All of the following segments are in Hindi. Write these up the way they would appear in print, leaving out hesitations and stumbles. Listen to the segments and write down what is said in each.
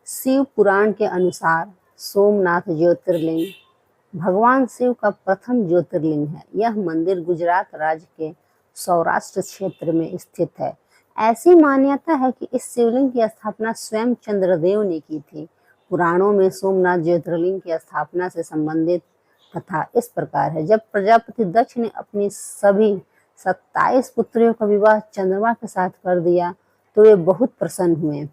शिव पुराण के अनुसार सोमनाथ ज्योतिर्लिंग भगवान शिव का प्रथम ज्योतिर्लिंग है। यह मंदिर गुजरात राज्य के सौराष्ट्र क्षेत्र में स्थित है। ऐसी मान्यता है कि इस शिवलिंग की स्थापना स्वयं चंद्रदेव ने की थी। पुराणों में सोमनाथ ज्योतिर्लिंग की स्थापना से संबंधित कथा इस प्रकार है। जब प्रजापति दक्ष ने अपनी सभी 27 पुत्रियों का विवाह चंद्रमा के साथ कर दिया तो वे बहुत प्रसन्न हुए।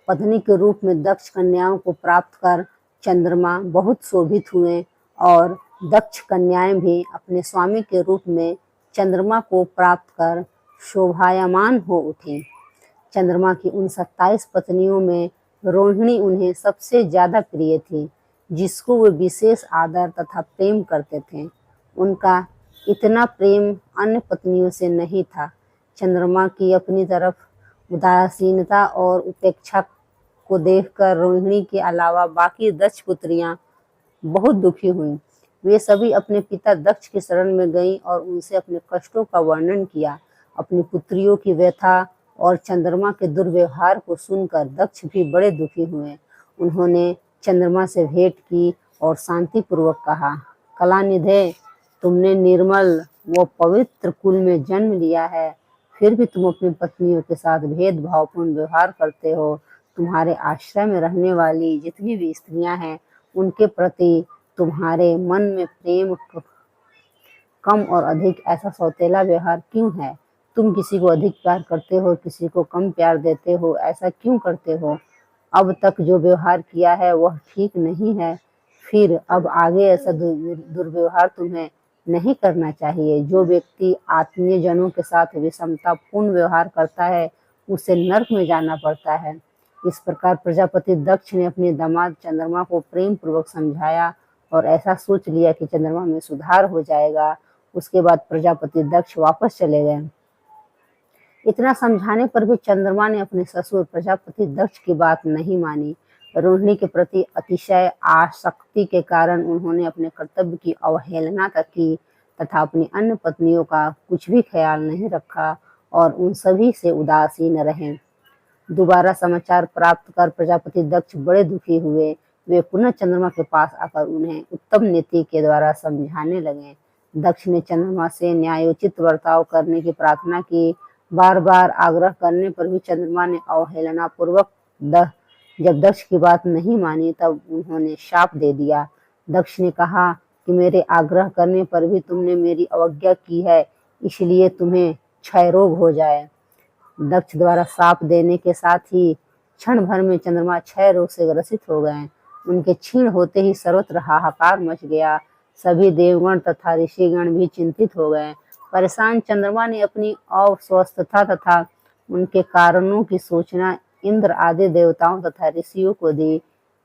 पत्नी के रूप में दक्ष कन्याओं को प्राप्त कर चंद्रमा बहुत शोभित हुए और दक्ष कन्याएं भी अपने स्वामी के रूप में चंद्रमा को प्राप्त कर शोभायमान हो उठी। चंद्रमा की उन 27 पत्नियों में रोहिणी उन्हें सबसे ज्यादा प्रिय थी, जिसको वे विशेष आदर तथा प्रेम करते थे। उनका इतना प्रेम अन्य पत्नियों से नहीं था। चंद्रमा की अपनी तरफ उदासीनता और उपेक्षा को देखकर रोहिणी के अलावा बाकी 10 पुत्रियां बहुत दुखी हुईं। वे सभी अपने पिता दक्ष की शरण में गईं और उनसे अपने कष्टों का वर्णन किया। अपनी पुत्रियों की व्यथा और चंद्रमा के दुर्व्यवहार को सुनकर दक्ष भी बड़े दुखी हुए। उन्होंने चंद्रमा से भेंट की और शांतिपूर्वक कहा, कलानिधे, तुमने निर्मल व पवित्र कुल में जन्म लिया है, फिर भी तुम अपनी पत्नियों के साथ भेदभावपूर्ण व्यवहार करते हो। तुम्हारे आश्रय में रहने वाली जितनी भी स्त्रियां हैं, उनके प्रति तुम्हारे मन में प्रेम कम और अधिक ऐसा सौतेला व्यवहार क्यों है? तुम किसी को अधिक प्यार करते हो, किसी को कम प्यार देते हो, ऐसा क्यों करते हो? अब तक जो व्यवहार किया है वह ठीक नहीं है, फिर अब आगे ऐसा दुर्व्यवहार तुम्हें नहीं करना चाहिए। जो व्यक्ति आत्मीय जनों के साथ विषमतापूर्ण व्यवहार करता है, उसे नरक में जाना पड़ता है। इस प्रकार प्रजापति दक्ष ने अपने दामाद चंद्रमा को प्रेम पूर्वक समझाया और ऐसा सोच लिया कि चंद्रमा में सुधार हो जाएगा। उसके बाद प्रजापति दक्ष वापस चले गए। इतना समझाने पर भी चंद्रमा ने अपने ससुर प्रजापति दक्ष की बात नहीं मानी। रोहिणी के प्रति अतिशय आसक्ति के कारण उन्होंने अपने कर्तव्य की अवहेलना की तथा अपनी अन्य पत्नियों का कुछ भी ख्याल नहीं रखा और उन सभी से उदासीन रहे। दोबारा समाचार प्राप्त कर प्रजापति दक्ष बड़े दुखी हुए। वे पुनः चंद्रमा के पास आकर उन्हें उत्तम नीति के द्वारा समझाने लगे। दक्ष ने चंद्रमा से न्यायोचित बर्ताव करने की प्रार्थना की। बार बार आग्रह करने पर भी चंद्रमा ने अवहेलना पूर्वक जब दक्ष की बात नहीं मानी तब उन्होंने शाप दे दिया। दक्ष ने कहा कि मेरे आग्रह करने पर भी तुमने मेरी अवज्ञा की है, इसलिए तुम्हें क्षय रोग हो जाए। दक्ष द्वारा शाप देने के साथ ही क्षण भर में चंद्रमा क्षय रोग से ग्रसित हो गए। उनके क्षीण होते ही सर्वत्र हाहाकार मच गया। सभी देवगण तथा ऋषिगण भी चिंतित हो गए। परेशान चंद्रमा ने अपनी अस्वस्थता तथा उनके कारणों की सूचना इंद्र आदि देवताओं तथा ऋषियों को दी।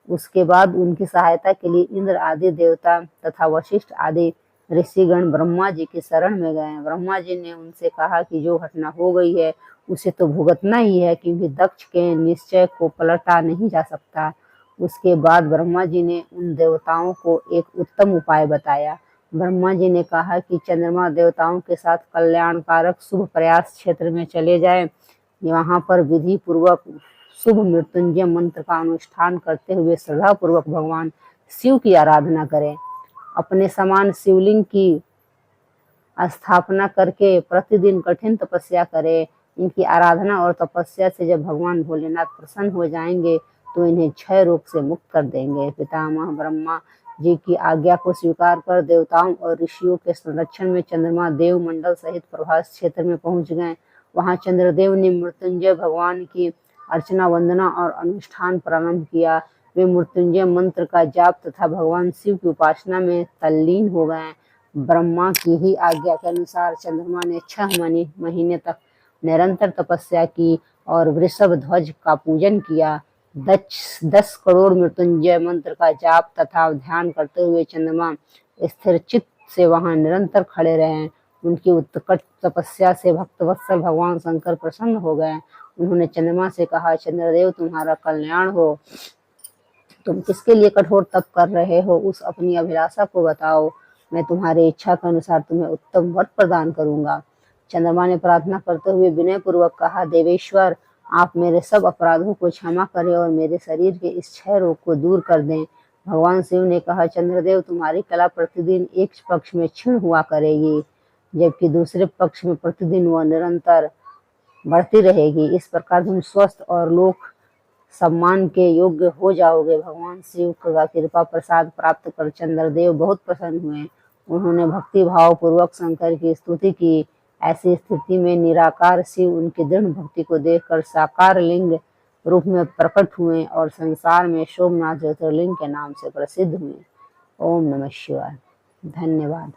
उसके बाद उनकी सहायता के लिए इंद्र आदि देवता तथा वशिष्ठ आदि ऋषिगण ब्रह्मा जी की शरण में गए। ब्रह्मा जी ने उनसे कहा कि जो घटना हो गई है उसे तो भुगतना ही है, क्योंकि दक्ष के निश्चय को पलटा नहीं जा सकता। उसके बाद ब्रह्मा जी ने उन देवताओं को एक उत्तम उपाय बताया। ब्रह्मा जी ने कहा कि चंद्रमा देवताओं के साथ कल्याणकारक शुभ प्रयास क्षेत्र में चले जाए। वहां पर विधि पूर्वक शुभ मृत्युंजय मंत्र का अनुष्ठान करते हुए श्रद्धा पूर्वक भगवान शिव की आराधना करें। अपने समान शिवलिंग की स्थापना करके प्रतिदिन कठिन तपस्या करें। इनकी आराधना और तपस्या से जब भगवान भोलेनाथ प्रसन्न हो जाएंगे तो इन्हें क्षय रोग से मुक्त कर देंगे। पितामह ब्रह्मा जी की आज्ञा को स्वीकार कर देवताओं और ऋषियों के संरक्षण में चंद्रमा देव मंडल सहित प्रभास क्षेत्र में पहुंच गए। वहां चंद्रदेव ने मृत्युंजय भगवान की अर्चना वंदना और अनुष्ठान प्रारंभ किया। वे मृत्युंजय मंत्र का जाप तथा भगवान शिव की उपासना में तल्लीन हो गए। ब्रह्मा की ही आज्ञा के अनुसार चंद्रमा ने 6 महीने तक निरंतर तपस्या की और वृषभ ध्वज का पूजन किया। 10 करोड़ मृत्युंजय मंत्र का जाप तथा ध्यान करते हुए चंद्रमा स्थिर चित्त से वहां निरंतर खड़े रहे। उनकी उत्कट तपस्या से भक्तवत्सल भगवान शंकर प्रसन्न हो गए। उन्होंने चंद्रमा से कहा, चंद्रदेव तुम्हारा कल्याण हो। तुम किसके लिए कठोर तप कर रहे हो, उस अपनी अभिलाषा को बताओ। मैं तुम्हारी इच्छा के अनुसार तुम्हें उत्तम वर प्रदान करूंगा। चंद्रमा ने प्रार्थना करते हुए विनय पूर्वक कहा, देवेश्वर, आप मेरे सब अपराधों को क्षमा करें और मेरे शरीर के इस क्षय रोग को दूर कर दें। भगवान शिव ने कहा, चंद्रदेव, तुम्हारी कला प्रतिदिन एक पक्ष में क्षीण हुआ करेगी, जबकि दूसरे पक्ष में प्रतिदिन वह निरंतर बढ़ती रहेगी। इस प्रकार तुम स्वस्थ और लोक सम्मान के योग्य हो जाओगे। भगवान शिव का कृपा प्रसाद प्राप्त कर चंद्रदेव बहुत प्रसन्न हुए। उन्होंने भक्ति भाव पूर्वक शंकर की स्तुति की। ऐसी स्थिति में निराकार शिव उनकी दृढ़ भक्ति को देखकर साकार लिंग रूप में प्रकट हुए और संसार में सोमनाथ ज्योतिर्लिंग के नाम से प्रसिद्ध हुए। ओम नमः शिवाय। धन्यवाद।